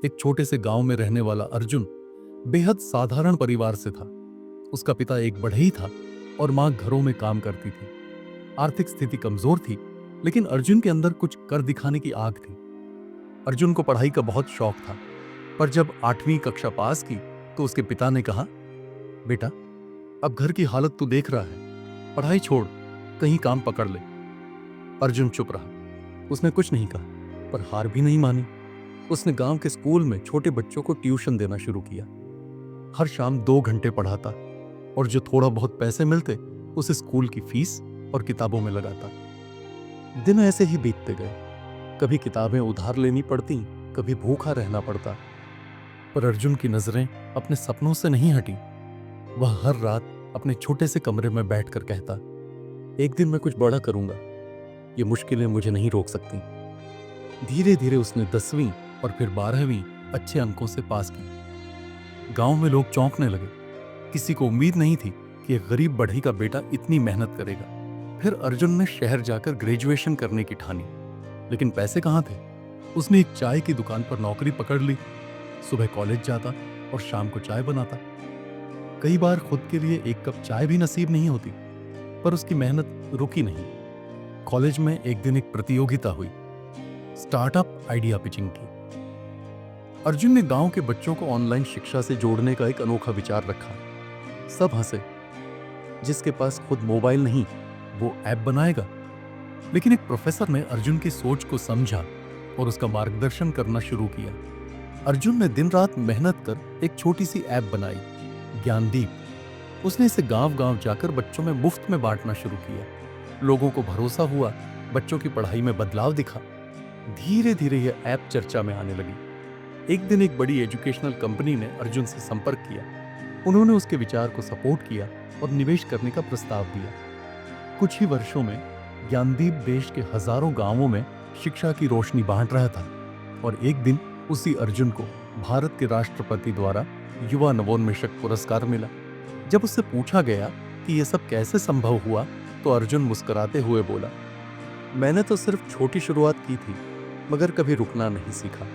एक छोटे से गांव में रहने वाला अर्जुन बेहद साधारण परिवार से था। उसका पिता एक बढ़ई था और मां घरों में काम करती थी। आर्थिक स्थिति कमजोर थी, लेकिन अर्जुन के अंदर कुछ कर दिखाने की आग थी। अर्जुन को पढ़ाई का बहुत शौक था, पर जब 8वीं कक्षा पास की तो उसके पिता ने कहा, बेटा, अब घर की हालत तू देख रहा है, पढ़ाई छोड़, कहीं काम पकड़ ले। अर्जुन चुप रहा। उसने कुछ नहीं कहा, पर हार भी नहीं मानी। उसने गांव के स्कूल में छोटे बच्चों को ट्यूशन देना शुरू किया। हर शाम 2 घंटे पढ़ाता और जो थोड़ा बहुत पैसे मिलते उसे स्कूल की फीस और किताबों में लगाता। दिन ऐसे ही बीतते गए। कभी किताबें उधार लेनी पड़ती, कभी भूखा रहना पड़ता, पर अर्जुन की नजरें अपने सपनों से नहीं हटी। वह हर रात अपने छोटे से कमरे में बैठकर कहता, एक दिन मैं कुछ बड़ा करूंगा, ये मुश्किलें मुझे नहीं रोक सकती। धीरे धीरे उसने 10वीं और फिर 12वीं अच्छे अंकों से पास की। गांव में लोग चौंकने लगे। किसी को उम्मीद नहीं थी कि एक गरीब बढ़ई का बेटा इतनी मेहनत करेगा। फिर अर्जुन ने शहर जाकर ग्रेजुएशन करने की ठानी, लेकिन पैसे कहाँ थे। उसने एक चाय की दुकान पर नौकरी पकड़ ली। सुबह कॉलेज जाता और शाम को चाय बनाता। कई बार खुद के लिए एक कप चाय भी नसीब नहीं होती, पर उसकी मेहनत रुकी नहीं। कॉलेज में एक दिन एक प्रतियोगिता हुई, स्टार्टअप आइडिया पिचिंग की। अर्जुन ने गांव के बच्चों को ऑनलाइन शिक्षा से जोड़ने का एक अनोखा विचार रखा। सब हंसे। जिसके पास खुद मोबाइल नहीं, वो ऐप बनाएगा। लेकिन एक प्रोफेसर ने अर्जुन की सोच को समझा और उसका मार्गदर्शन करना शुरू किया। अर्जुन ने दिन रात मेहनत कर एक छोटी सी ऐप बनाई, ज्ञानदीप। उसने इसे गांव-गांव जाकर बच्चों में मुफ्त में बांटना शुरू किया। लोगों को भरोसा हुआ, बच्चों की पढ़ाई में बदलाव दिखा। धीरे धीरे यह ऐप चर्चा में आने लगी। एक दिन एक बड़ी एजुकेशनल कंपनी ने अर्जुन से संपर्क किया। उन्होंने उसके विचार को सपोर्ट किया और निवेश करने का प्रस्ताव दिया। कुछ ही वर्षों में ज्ञानदीप देश के हजारों गांवों में शिक्षा की रोशनी बांट रहा था। और एक दिन उसी अर्जुन को भारत के राष्ट्रपति द्वारा युवा नवोन्मेषक पुरस्कार मिला। जब उससे पूछा गया कि यह सब कैसे संभव हुआ, तो अर्जुन मुस्कुराते हुए बोला, मैंने तो सिर्फ छोटी शुरुआत की थी, मगर कभी रुकना नहीं सीखा।